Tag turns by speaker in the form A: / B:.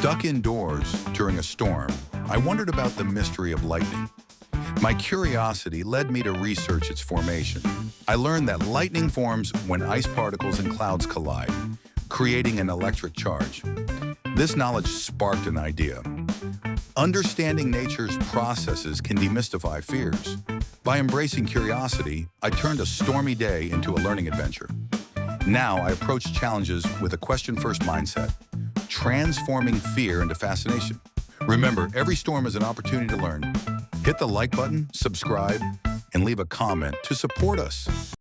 A: Stuck indoors during a storm, I wondered about the mystery of lightning. My curiosity led me to research its formation. I learned that lightning forms when ice particles and clouds collide, creating an electric charge. This knowledge sparked an idea. Understanding nature's processes can demystify fears. By embracing curiosity, I turned a stormy day into a learning adventure. Now I approach challenges with a question-first mindset, transforming fear into fascination. Remember, every storm is an opportunity to learn. Hit the like button, subscribe, and leave a comment to support us.